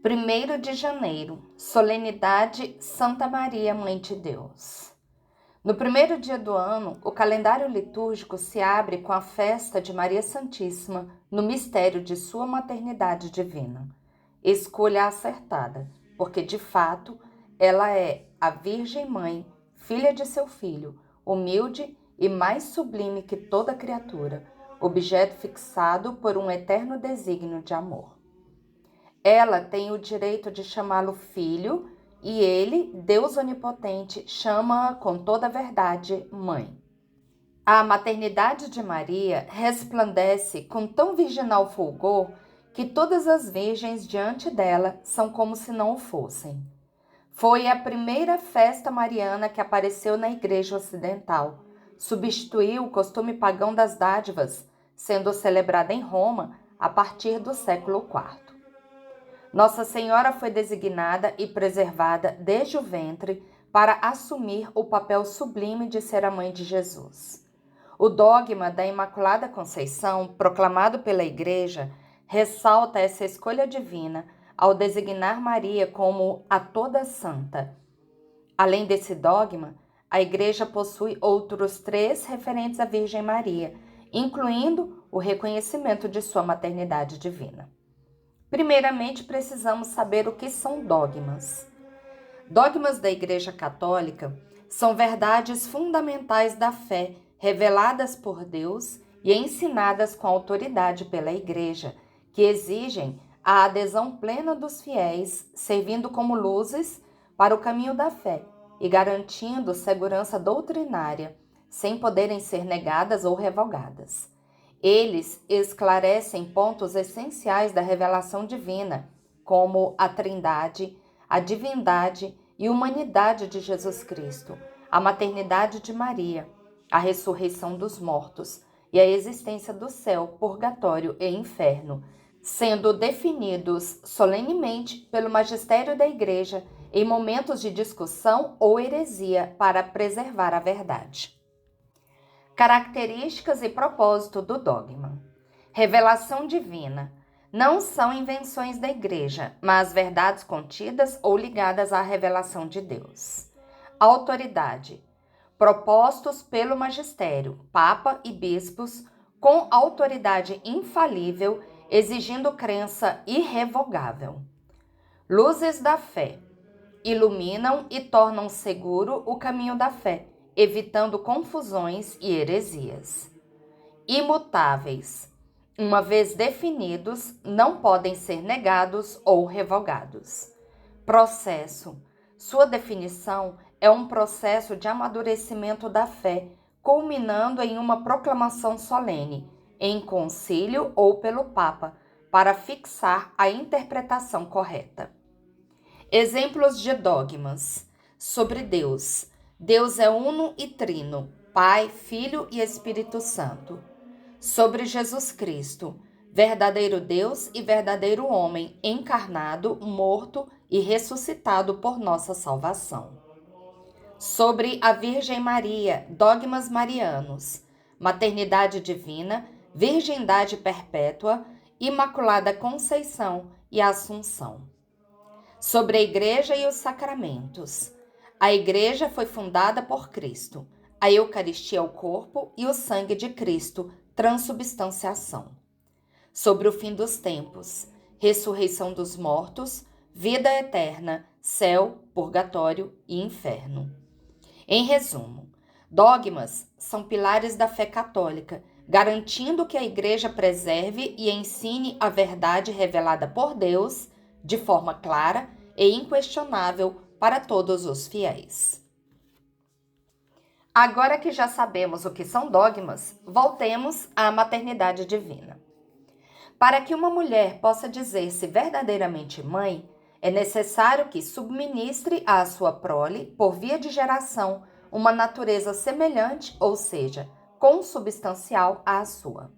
1º de janeiro, solenidade Santa Maria, Mãe de Deus. No primeiro dia do ano, o calendário litúrgico se abre com a festa de Maria Santíssima no mistério de sua maternidade divina. Escolha acertada, porque de fato ela é a Virgem Mãe, filha de seu Filho, humilde e mais sublime que toda criatura, objeto fixado por um eterno desígnio de amor. Ela tem o direito de chamá-lo filho e ele, Deus onipotente, chama-a com toda a verdade mãe. A maternidade de Maria resplandece com tão virginal fulgor que todas as virgens diante dela são como se não o fossem. Foi a primeira festa mariana que apareceu na Igreja Ocidental. Substituiu o costume pagão das dádivas, sendo celebrada em Roma a partir do século IV. Nossa Senhora foi designada e preservada desde o ventre para assumir o papel sublime de ser a mãe de Jesus. O dogma da Imaculada Conceição, proclamado pela Igreja, ressalta essa escolha divina ao designar Maria como a toda santa. Além desse dogma, a Igreja possui outros 3 referentes à Virgem Maria, incluindo o reconhecimento de sua maternidade divina. Primeiramente, precisamos saber o que são dogmas. Dogmas da Igreja Católica são verdades fundamentais da fé, reveladas por Deus e ensinadas com autoridade pela Igreja, que exigem a adesão plena dos fiéis, servindo como luzes para o caminho da fé e garantindo segurança doutrinária, sem poderem ser negadas ou revogadas. Eles esclarecem pontos essenciais da revelação divina, como a Trindade, a divindade e humanidade de Jesus Cristo, a maternidade de Maria, a ressurreição dos mortos e a existência do céu, purgatório e inferno, sendo definidos solenemente pelo magistério da Igreja em momentos de discussão ou heresia para preservar a verdade. Características e propósito do dogma. Revelação divina. Não são invenções da Igreja, mas verdades contidas ou ligadas à revelação de Deus. Autoridade. Propostos pelo magistério, Papa e bispos, com autoridade infalível, exigindo crença irrevogável. Luzes da fé. Iluminam e tornam seguro o caminho da fé, evitando confusões e heresias. Imutáveis. Uma vez definidos, não podem ser negados ou revogados. Processo. Sua definição é um processo de amadurecimento da fé, culminando em uma proclamação solene, em concílio ou pelo Papa, para fixar a interpretação correta. Exemplos de dogmas. Sobre Deus. Deus é uno e trino, Pai, Filho e Espírito Santo. Sobre Jesus Cristo, verdadeiro Deus e verdadeiro homem, encarnado, morto e ressuscitado por nossa salvação. Sobre a Virgem Maria, dogmas marianos, maternidade divina, virgindade perpétua, Imaculada Conceição e Assunção. Sobre a Igreja e os sacramentos. A Igreja foi fundada por Cristo. A Eucaristia é o corpo e o sangue de Cristo, transubstanciação. Sobre o fim dos tempos. Ressurreição dos mortos, vida eterna, céu, purgatório e inferno. Em resumo, dogmas são pilares da fé católica, garantindo que a Igreja preserve e ensine a verdade revelada por Deus de forma clara e inquestionável para todos os fiéis. Agora que já sabemos o que são dogmas, voltemos à maternidade divina. Para que uma mulher possa dizer-se verdadeiramente mãe, é necessário que subministre à sua prole, por via de geração, uma natureza semelhante, ou seja, consubstancial à sua.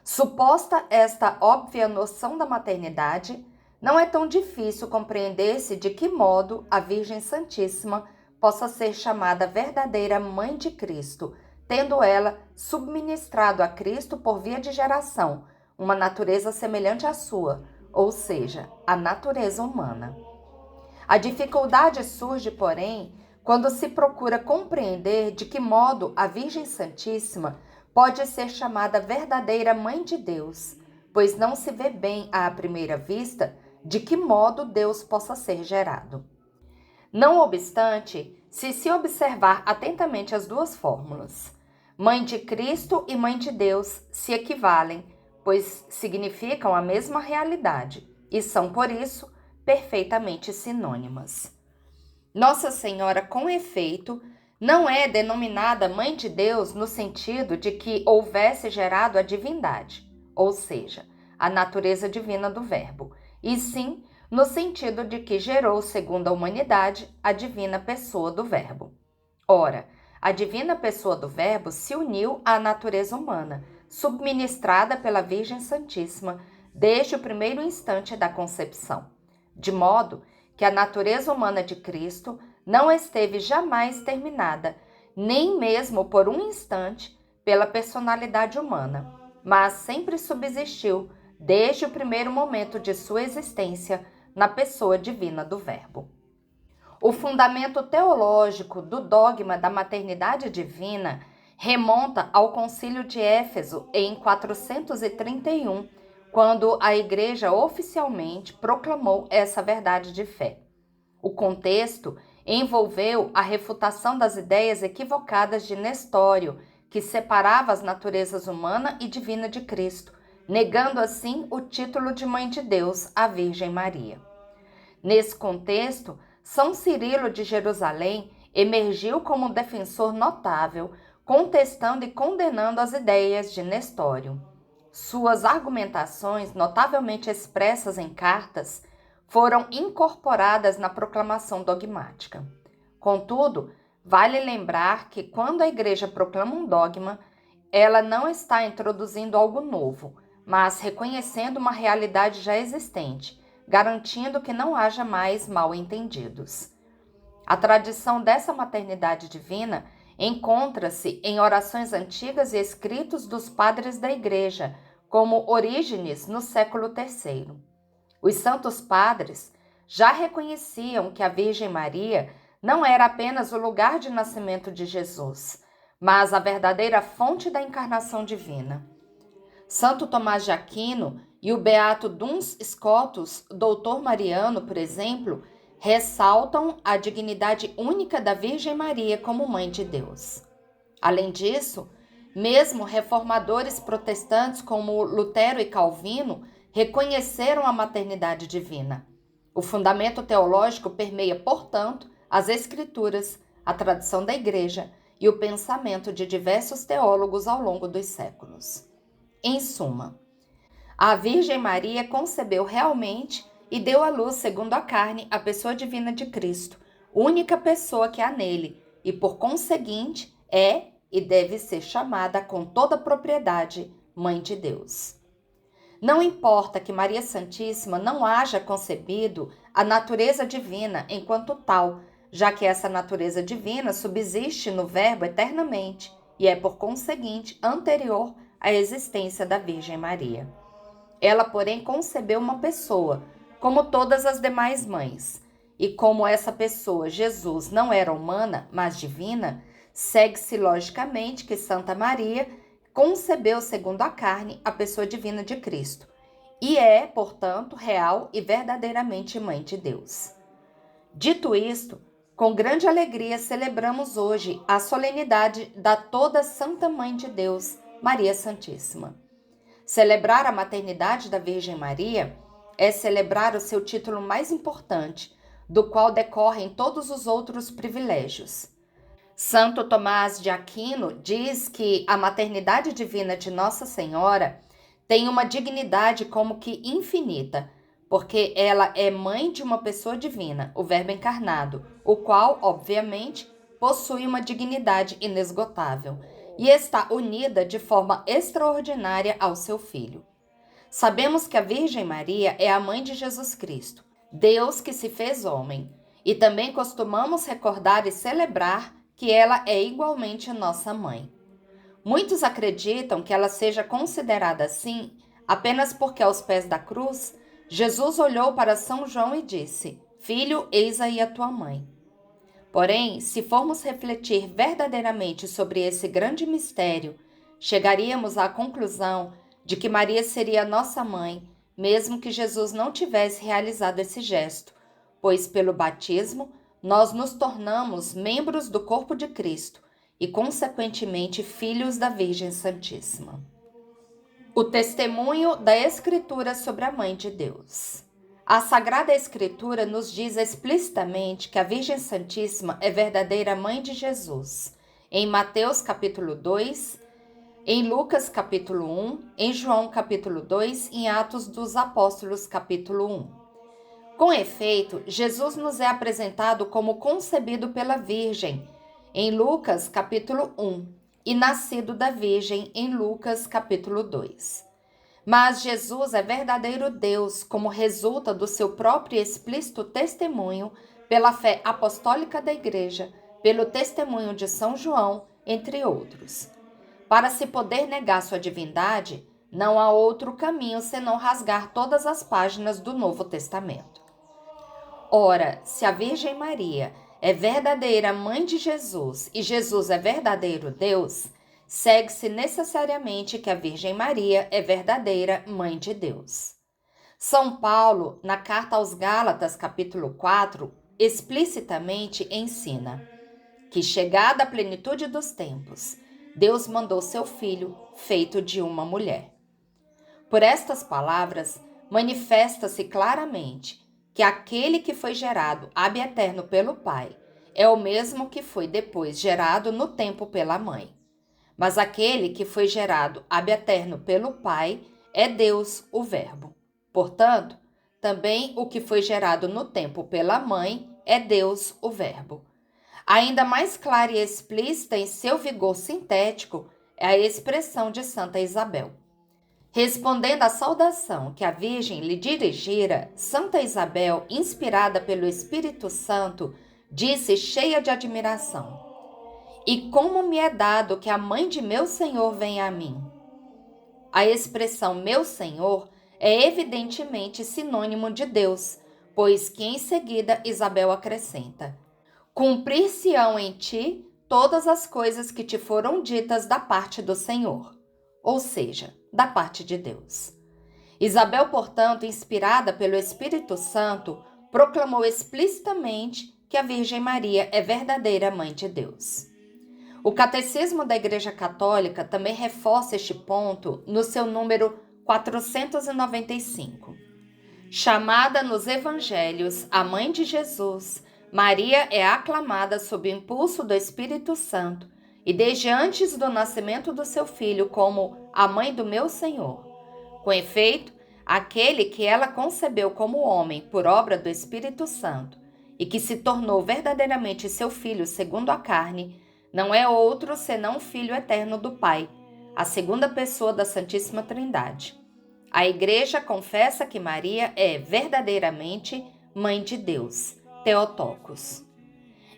Suposta esta óbvia noção da maternidade, não é tão difícil compreender-se de que modo a Virgem Santíssima possa ser chamada verdadeira Mãe de Cristo, tendo ela subministrado a Cristo por via de geração uma natureza semelhante à sua, ou seja, a natureza humana. A dificuldade surge, porém, quando se procura compreender de que modo a Virgem Santíssima pode ser chamada verdadeira Mãe de Deus, pois não se vê bem à primeira vista de que modo Deus possa ser gerado. Não obstante, se observar atentamente as duas fórmulas, Mãe de Cristo e Mãe de Deus se equivalem, pois significam a mesma realidade e são, por isso, perfeitamente sinônimas. Nossa Senhora, com efeito, não é denominada Mãe de Deus no sentido de que houvesse gerado a divindade, ou seja, a natureza divina do Verbo, e sim no sentido de que gerou, segundo a humanidade, a divina pessoa do Verbo. Ora, a divina pessoa do Verbo se uniu à natureza humana, subministrada pela Virgem Santíssima desde o primeiro instante da concepção, de modo que a natureza humana de Cristo não esteve jamais terminada, nem mesmo por um instante, pela personalidade humana, mas sempre subsistiu desde o primeiro momento de sua existência na pessoa divina do Verbo. O fundamento teológico do dogma da maternidade divina remonta ao Concílio de Éfeso em 431, quando a Igreja oficialmente proclamou essa verdade de fé. O contexto envolveu a refutação das ideias equivocadas de Nestório, que separava as naturezas humana e divina de Cristo, negando assim o título de Mãe de Deus à Virgem Maria. Nesse contexto, São Cirilo de Jerusalém emergiu como um defensor notável, contestando e condenando as ideias de Nestório. Suas argumentações, notavelmente expressas em cartas, foram incorporadas na proclamação dogmática. Contudo, vale lembrar que quando a Igreja proclama um dogma, ela não está introduzindo algo novo, mas reconhecendo uma realidade já existente, garantindo que não haja mais mal-entendidos. A tradição dessa maternidade divina encontra-se em orações antigas e escritos dos padres da Igreja, como Orígenes, no século III. Os santos padres já reconheciam que a Virgem Maria não era apenas o lugar de nascimento de Jesus, mas a verdadeira fonte da encarnação divina. Santo Tomás de Aquino e o beato Duns Scotus, doutor mariano, por exemplo, ressaltam a dignidade única da Virgem Maria como Mãe de Deus. Além disso, mesmo reformadores protestantes como Lutero e Calvino reconheceram a maternidade divina. O fundamento teológico permeia, portanto, as Escrituras, a tradição da Igreja e o pensamento de diversos teólogos ao longo dos séculos. Em suma, a Virgem Maria concebeu realmente e deu à luz, segundo a carne, a pessoa divina de Cristo, única pessoa que há nele, e por conseguinte é e deve ser chamada com toda propriedade Mãe de Deus. Não importa que Maria Santíssima não haja concebido a natureza divina enquanto tal, já que essa natureza divina subsiste no Verbo eternamente e é, por conseguinte, anterior à existência da Virgem Maria. Ela, porém, concebeu uma pessoa, como todas as demais mães, e como essa pessoa, Jesus, não era humana, mas divina, segue-se logicamente que Santa Maria concebeu, segundo a carne, a pessoa divina de Cristo, e é, portanto, real e verdadeiramente Mãe de Deus. Dito isto, com grande alegria celebramos hoje a solenidade da toda Santa Mãe de Deus, Maria Santíssima. Celebrar a maternidade da Virgem Maria é celebrar o seu título mais importante, do qual decorrem todos os outros privilégios. Santo Tomás de Aquino diz que a maternidade divina de Nossa Senhora tem uma dignidade como que infinita, porque ela é mãe de uma pessoa divina, o Verbo encarnado, o qual, obviamente, possui uma dignidade inesgotável e está unida de forma extraordinária ao seu Filho. Sabemos que a Virgem Maria é a mãe de Jesus Cristo, Deus que se fez homem, e também costumamos recordar e celebrar que ela é igualmente nossa mãe. Muitos acreditam que ela seja considerada assim apenas porque aos pés da cruz Jesus olhou para São João e disse: Filho, eis aí a tua mãe. Porém, se formos refletir verdadeiramente sobre esse grande mistério, chegaríamos à conclusão de que Maria seria nossa mãe, mesmo que Jesus não tivesse realizado esse gesto, pois pelo batismo nós nos tornamos membros do corpo de Cristo e, consequentemente, filhos da Virgem Santíssima. O testemunho da Escritura sobre a Mãe de Deus. A Sagrada Escritura nos diz explicitamente que a Virgem Santíssima é verdadeira Mãe de Jesus, em Mateus capítulo 2, em Lucas capítulo 1, em João capítulo 2 e em Atos dos Apóstolos capítulo 1. Com efeito, Jesus nos é apresentado como concebido pela Virgem, em Lucas capítulo 1, e nascido da Virgem, em Lucas capítulo 2. Mas Jesus é verdadeiro Deus, como resulta do seu próprio explícito testemunho, pela fé apostólica da Igreja, pelo testemunho de São João, entre outros. Para se poder negar sua divindade, não há outro caminho senão rasgar todas as páginas do Novo Testamento. Ora, se a Virgem Maria é verdadeira Mãe de Jesus e Jesus é verdadeiro Deus, segue-se necessariamente que a Virgem Maria é verdadeira Mãe de Deus. São Paulo, na carta aos Gálatas, capítulo 4, explicitamente ensina que, chegada a plenitude dos tempos, Deus mandou seu Filho, feito de uma mulher. Por estas palavras, manifesta-se claramente que aquele que foi gerado ab eterno pelo Pai é o mesmo que foi depois gerado no tempo pela Mãe. Mas aquele que foi gerado ab eterno pelo Pai é Deus, o Verbo. Portanto, também o que foi gerado no tempo pela Mãe é Deus, o Verbo. Ainda mais clara e explícita em seu vigor sintético é a expressão de Santa Isabel. Respondendo à saudação que a Virgem lhe dirigira, Santa Isabel, inspirada pelo Espírito Santo, disse cheia de admiração: E como me é dado que a mãe de meu Senhor venha a mim? A expressão meu Senhor é evidentemente sinônimo de Deus, pois que em seguida Isabel acrescenta: Cumprir-se-ão em ti todas as coisas que te foram ditas da parte do Senhor, ou seja, da parte de Deus. Isabel, portanto, inspirada pelo Espírito Santo, proclamou explicitamente que a Virgem Maria é verdadeira Mãe de Deus. O Catecismo da Igreja Católica também reforça este ponto no seu número 495. Chamada nos Evangelhos a Mãe de Jesus, Maria é aclamada sob o impulso do Espírito Santo e desde antes do nascimento do seu filho como a Mãe do meu Senhor. Com efeito, aquele que ela concebeu como homem por obra do Espírito Santo e que se tornou verdadeiramente seu filho segundo a carne, não é outro senão o Filho eterno do Pai, a segunda pessoa da Santíssima Trindade. A Igreja confessa que Maria é verdadeiramente Mãe de Deus, Theotokos.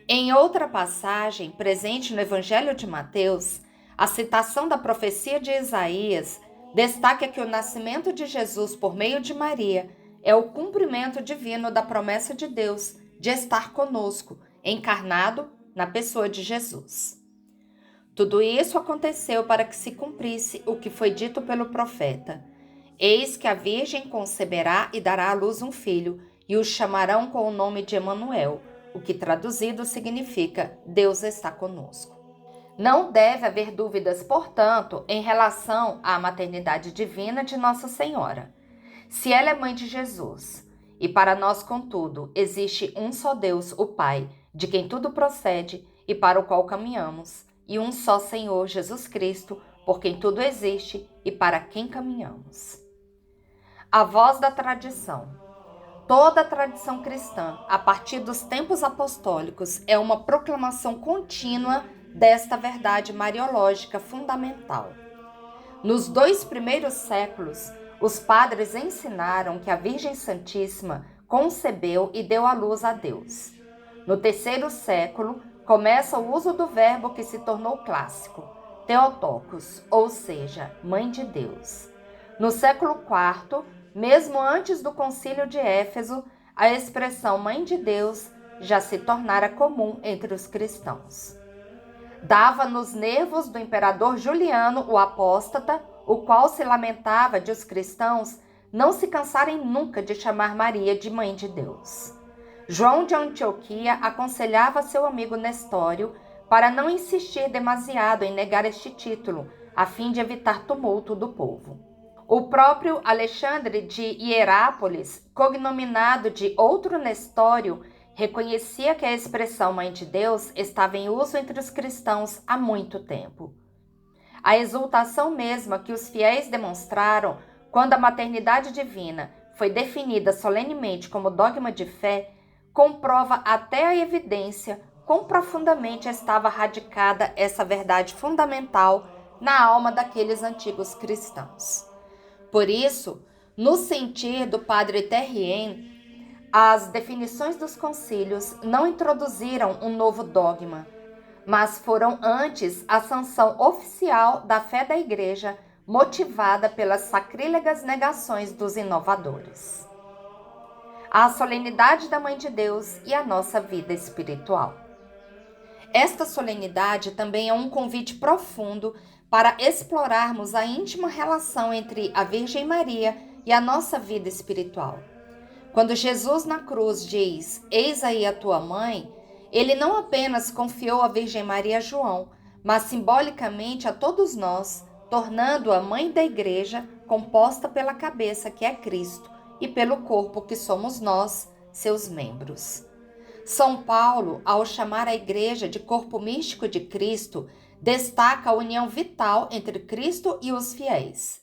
Em outra passagem, presente no Evangelho de Mateus, a citação da profecia de Isaías destaca que o nascimento de Jesus por meio de Maria é o cumprimento divino da promessa de Deus de estar conosco, encarnado na pessoa de Jesus. Tudo isso aconteceu para que se cumprisse o que foi dito pelo profeta: Eis que a Virgem conceberá e dará à luz um filho, e o chamarão com o nome de Emanuel, o que traduzido significa Deus está conosco. Não deve haver dúvidas, portanto, em relação à maternidade divina de Nossa Senhora. Se ela é mãe de Jesus, e para nós, contudo, existe um só Deus, o Pai, de quem tudo procede e para o qual caminhamos, e um só Senhor, Jesus Cristo, por quem tudo existe e para quem caminhamos. A voz da tradição. Toda a tradição cristã, a partir dos tempos apostólicos, é uma proclamação contínua desta verdade mariológica fundamental. Nos 2 primeiros séculos, os padres ensinaram que a Virgem Santíssima concebeu e deu à luz a Deus. No 3º século, começa o uso do verbo que se tornou clássico, Theotokos, ou seja, Mãe de Deus. No século IV, mesmo antes do Concílio de Éfeso, a expressão Mãe de Deus já se tornara comum entre os cristãos. Dava nos nervos do imperador Juliano, o apóstata, o qual se lamentava de os cristãos não se cansarem nunca de chamar Maria de Mãe de Deus. João de Antioquia aconselhava seu amigo Nestório para não insistir demasiado em negar este título, a fim de evitar tumulto do povo. O próprio Alexandre de Hierápolis, cognominado de outro Nestório, reconhecia que a expressão Mãe de Deus estava em uso entre os cristãos há muito tempo. A exultação mesma que os fiéis demonstraram quando a maternidade divina foi definida solenemente como dogma de fé comprova até a evidência quão profundamente estava radicada essa verdade fundamental na alma daqueles antigos cristãos. Por isso, no sentir do padre Terrien, as definições dos concílios não introduziram um novo dogma, mas foram antes a sanção oficial da fé da Igreja, motivada pelas sacrílegas negações dos inovadores. A solenidade da Mãe de Deus e a nossa vida espiritual. Esta solenidade também é um convite profundo para explorarmos a íntima relação entre a Virgem Maria e a nossa vida espiritual. Quando Jesus na cruz diz, eis aí a tua mãe, ele não apenas confiou a Virgem Maria a João, mas simbolicamente a todos nós, tornando-a mãe da igreja, composta pela cabeça que é Cristo e pelo corpo que somos nós, seus membros. São Paulo, ao chamar a igreja de corpo místico de Cristo, destaca a união vital entre Cristo e os fiéis.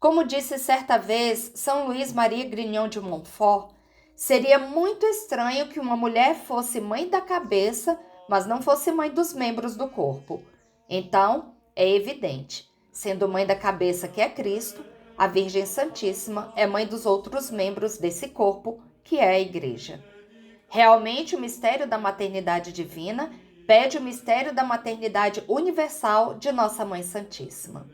Como disse certa vez São Luís Maria Grignon de Montfort, seria muito estranho que uma mulher fosse mãe da cabeça, mas não fosse mãe dos membros do corpo. Então, é evidente, sendo mãe da cabeça que é Cristo, a Virgem Santíssima é mãe dos outros membros desse corpo, que é a Igreja. Realmente, o mistério da maternidade divina pede o mistério da maternidade universal de Nossa Mãe Santíssima.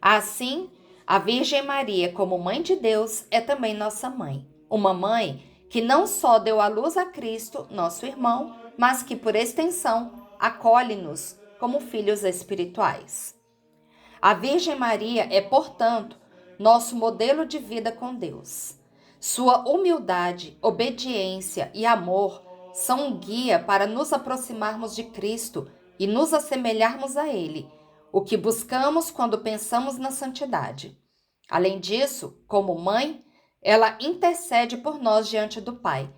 Assim, a Virgem Maria, como Mãe de Deus, é também nossa mãe. Uma mãe que não só deu à luz a Cristo, nosso irmão, mas que, por extensão, acolhe-nos como filhos espirituais. A Virgem Maria é, portanto, nosso modelo de vida com Deus. Sua humildade, obediência e amor são um guia para nos aproximarmos de Cristo e nos assemelharmos a Ele, o que buscamos quando pensamos na santidade. Além disso, como mãe, ela intercede por nós diante do Pai,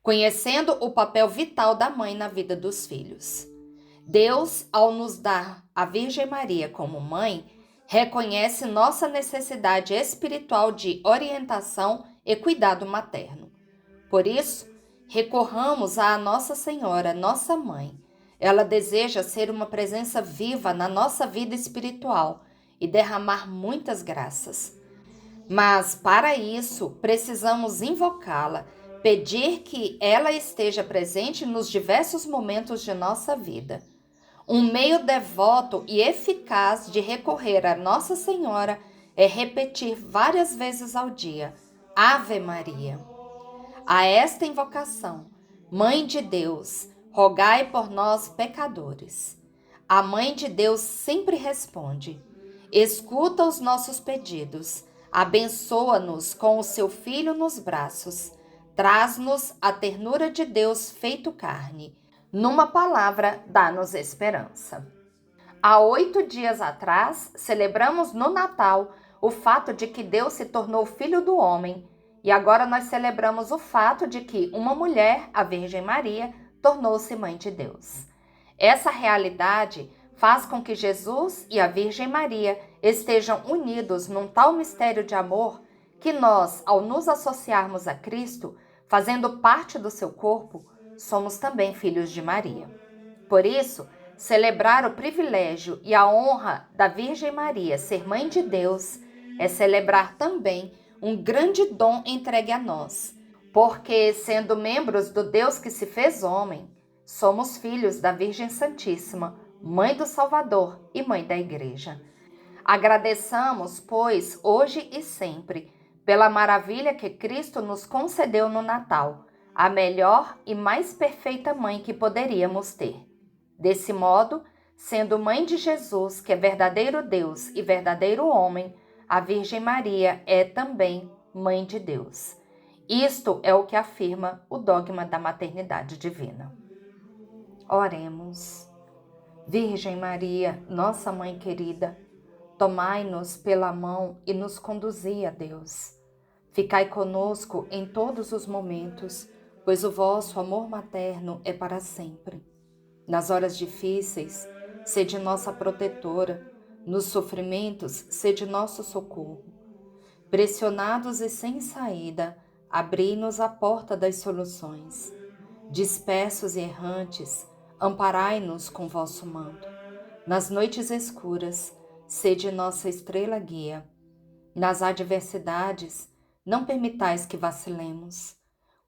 conhecendo o papel vital da mãe na vida dos filhos. Deus, ao nos dar a Virgem Maria como mãe, reconhece nossa necessidade espiritual de orientação e cuidado materno. Por isso, recorramos à Nossa Senhora, nossa mãe. Ela deseja ser uma presença viva na nossa vida espiritual e derramar muitas graças. Mas, para isso, precisamos invocá-la, pedir que ela esteja presente nos diversos momentos de nossa vida. Um meio devoto e eficaz de recorrer a Nossa Senhora é repetir várias vezes ao dia, Ave Maria. A esta invocação, Mãe de Deus, rogai por nós, pecadores. A Mãe de Deus sempre responde, escuta os nossos pedidos, abençoa-nos com o seu Filho nos braços, traz-nos a ternura de Deus feito carne. Numa palavra, dá-nos esperança. Há 8 dias atrás, celebramos no Natal o fato de que Deus se tornou filho do homem, e agora nós celebramos o fato de que uma mulher, a Virgem Maria, tornou-se mãe de Deus. Essa realidade faz com que Jesus e a Virgem Maria estejam unidos num tal mistério de amor que nós, ao nos associarmos a Cristo, fazendo parte do seu corpo, somos também filhos de Maria. Por isso, celebrar o privilégio e a honra da Virgem Maria ser mãe de Deus é celebrar também um grande dom entregue a nós, porque, sendo membros do Deus que se fez homem, somos filhos da Virgem Santíssima, Mãe do Salvador e Mãe da Igreja. Agradeçamos, pois, hoje e sempre, pela maravilha que Cristo nos concedeu no Natal, a melhor e mais perfeita mãe que poderíamos ter. Desse modo, sendo mãe de Jesus, que é verdadeiro Deus e verdadeiro homem, a Virgem Maria é também mãe de Deus. Isto é o que afirma o dogma da maternidade divina. Oremos. Virgem Maria, nossa mãe querida, tomai-nos pela mão e nos conduzi a Deus. Ficai conosco em todos os momentos, pois o vosso amor materno é para sempre. Nas horas difíceis, sede nossa protetora, nos sofrimentos, sede nosso socorro. Pressionados e sem saída, abri-nos a porta das soluções. Dispersos e errantes, amparai-nos com vosso manto. Nas noites escuras, sede nossa estrela guia. Nas adversidades, não permitais que vacilemos.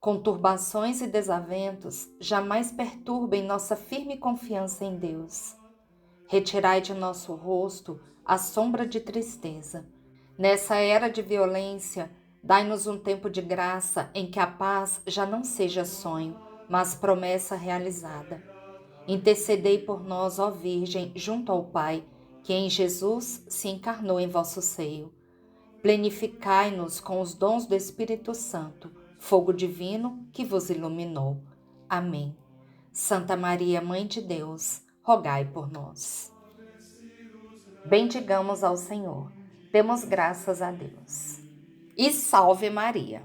Conturbações e desaventos jamais perturbem nossa firme confiança em Deus. Retirai de nosso rosto a sombra de tristeza. Nessa era de violência, dai-nos um tempo de graça em que a paz já não seja sonho, mas promessa realizada. Intercedei por nós, ó Virgem, junto ao Pai, que em Jesus se encarnou em vosso seio. Plenificai-nos com os dons do Espírito Santo, fogo divino que vos iluminou. Amém. Santa Maria, Mãe de Deus, rogai por nós. Bendigamos ao Senhor. Demos graças a Deus. E salve Maria!